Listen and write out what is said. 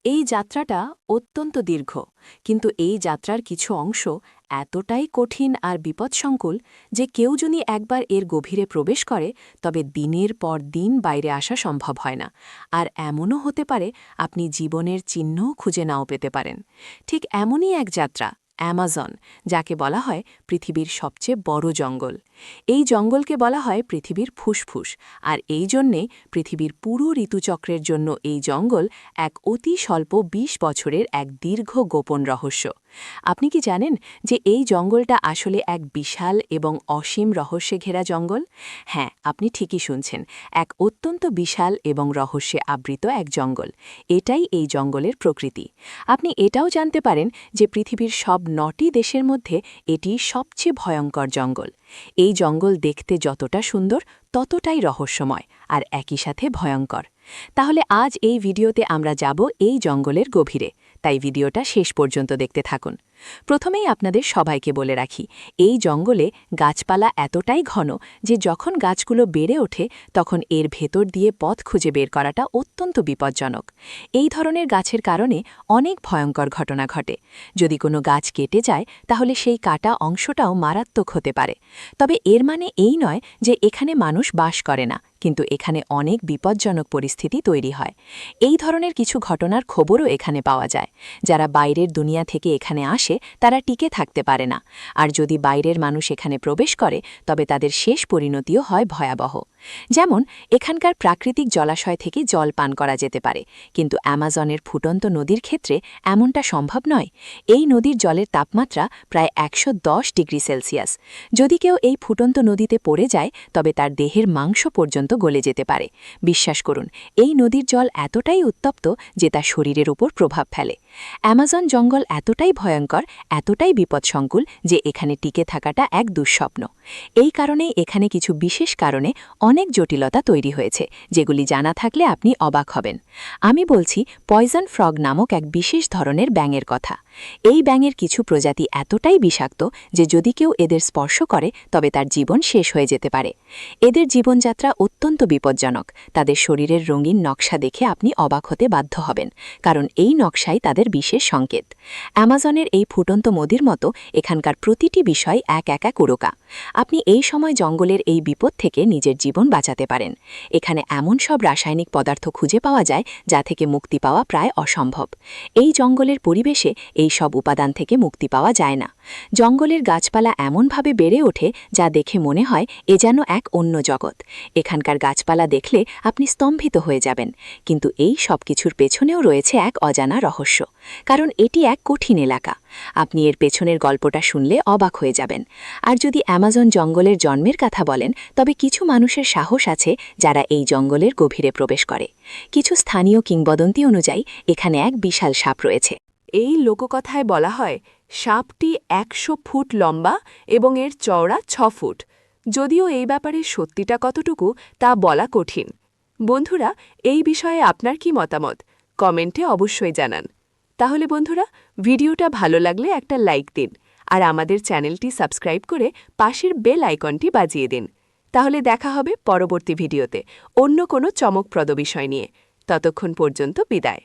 এই যাত্রাটা অত্যন্ত দীর্ঘ, কিন্তু এই যাত্রার কিছু অংশ এতটাই কঠিন আর বিপদসংকুল যে কেউ যদি একবার এর গভীরে প্রবেশ করে তবে দিনের পর দিন বাইরে আসা সম্ভব হয় না। আর এমনও হতে পারে আপনি জীবনের চিহ্নও খুঁজে নাও পেতে পারেন। ঠিক এমনই এক যাত্রা অ্যামাজন, যাকে বলা হয় পৃথিবীর সবচেয়ে বড় জঙ্গল। এই জঙ্গলকে বলা হয় পৃথিবীর ফুসফুস, আর এই জন্যেই পৃথিবীর পুরো ঋতুচক্রের জন্য এই জঙ্গল এক অতি স্বল্প ২০ বছরের এক দীর্ঘ গোপন রহস্য। আপনি কি জানেন যে এই জঙ্গলটা আসলে এক বিশাল এবং অসীম রহস্যে ঘেরা জঙ্গল? হ্যাঁ, আপনি ঠিকই শুনছেন, এক অত্যন্ত বিশাল এবং রহস্যে আবৃত এক জঙ্গল। এটাই এই জঙ্গলের প্রকৃতি। আপনি এটাও জানতে পারেন যে পৃথিবীর সব ৯টি দেশের মধ্যে এটি সবচেয়ে ভয়ঙ্কর জঙ্গল। এই জঙ্গল দেখতে যতটা সুন্দর ততটাই রহস্যময় আর একই সাথে ভয়ঙ্কর। তাহলে আজ এই ভিডিওতে আমরা যাব এই জঙ্গলের গভীরে, তাই ভিডিওটা শেষ পর্যন্ত দেখতে থাকুন। প্রথমেই আপনাদের সবাইকে বলে রাখি, এই জঙ্গলে গাছপালা এতটাই ঘন যে যখন গাছগুলো বেড়ে ওঠে তখন এর ভেতর দিয়ে পথ খুঁজে বের করাটা অত্যন্ত বিপজ্জনক। এই ধরনের গাছের কারণে অনেক ভয়ঙ্কর ঘটনা ঘটে। যদি কোনো গাছ কেটে যায় তাহলে সেই কাটা অংশটাও মারাত্মক হতে পারে। তবে এর মানে এই নয় যে এখানে মানুষ বাস করে না, কিন্তু এখানে অনেক বিপজ্জনক পরিস্থিতি তৈরি হয়। এই ধরনের কিছু ঘটনার খবরও এখানে পাওয়া যায়। যারা বাইরের দুনিয়া থেকে এখানে আসে তারা টিকে থাকতে পারে না, আর যদি বাইরের মানুষ এখানে প্রবেশ করে তবে তাদের শেষ পরিণতিও হয় ভয়াবহ। যেমন এখানকার প্রাকৃতিক জলাশয় থেকে জল পান করা যেতে পারে, কিন্তু অ্যামাজনের ফুটন্ত নদীর ক্ষেত্রে এমনটা সম্ভব নয়। এই নদীর জলের তাপমাত্রা প্রায় ১১০ ডিগ্রি সেলসিয়াস। যদি কেউ এই ফুটন্ত নদীতে পড়ে যায় তবে তার দেহের মাংস পর্যন্ত গলে যেতে পারে। বিশ্বাস করুন, এই নদীর জল এতটাই উত্তপ্ত যে তা শরীরের উপর প্রভাব ফেলে। অ্যামাজন জঙ্গল এতটাই ভয়ঙ্কর, এতটাই বিপদসংকুল যে এখানে টিকে থাকাটা এক দুঃস্বপ্ন। এই কারণেই এখানে কিছু বিশেষ কারণে অনেক জটিলতা তৈরি হয়েছে, যেগুলি জানা থাকলে আপনি অবাক হবেন। আমি বলছি পয়জন ফ্রগ নামক এক বিশেষ ধরনের ব্যাঙের কথা। এই ব্যাঙের কিছু প্রজাতি এতটাই বিষাক্ত যে যদি কেউ এদের স্পর্শ করে তবে তার জীবন শেষ হয়ে যেতে পারে। এদের জীবনযাত্রা অত্যন্ত বিপজ্জনক। তাদের শরীরের রঙিন নকশা দেখে আপনি অবাক হতে বাধ্য হবেন, কারণ এই নকশাই তাদের বিশেষ সংকেত। অ্যামাজনের এই ফুটন্ত নদীর মতো এখানকার প্রতিটি বিষয় এক উড়োকা। আপনি এই সময় জঙ্গলের এই বিপদ থেকে নিজের জীবন বাঁচাতে পারেন। এখানে এমন সব রাসায়নিক পদার্থ খুঁজে পাওয়া যায় যা থেকে মুক্তি পাওয়া প্রায় অসম্ভব। এই জঙ্গলের পরিবেশে এই সব উপাদান থেকে মুক্তি পাওয়া যায় না। জঙ্গলের গাছপালা এমনভাবে বেড়ে ওঠে যা দেখে মনে হয় এ যেন এক অন্য জগৎ। এখানকার গাছপালা দেখলে আপনি স্তম্ভিত হয়ে যাবেন, কিন্তু এই সব কিছুর পেছনেও রয়েছে এক অজানা রহস্য, কারণ এটি এক কঠিন এলাকা। আপনি এর পেছনের গল্পটা শুনলে অবাক হয়ে যাবেন। আর যদি অ্যামাজন জঙ্গলের জন্মের কথা বলেন তবে কিছু মানুষের সাহস আছে যারা এই জঙ্গলের গভীরে প্রবেশ করে। কিছু স্থানীয় কিংবদন্তি অনুযায়ী এখানে এক বিশাল সাপ রয়েছে। এই লোককথায় বলা হয় সাপটি ১০০ ফুট লম্বা এবং এর চওড়া ৬ ফুট। যদিও এই ব্যাপারে সত্যিটা কতটুকু তা বলা কঠিন। বন্ধুরা, এই বিষয়ে আপনার কি মতামত কমেন্টে অবশ্যই জানান। তাহলে বন্ধুরা, ভিডিওটা ভালো লাগলে একটা লাইক দিন, আর আমাদের চ্যানেলটি সাবস্ক্রাইব করে পাশের বেল আইকনটি বাজিয়ে দিন। তাহলে দেখা হবে পরবর্তী ভিডিওতে অন্য কোনো চমকপ্রদ বিষয় নিয়ে। ততক্ষণ পর্যন্ত বিদায়।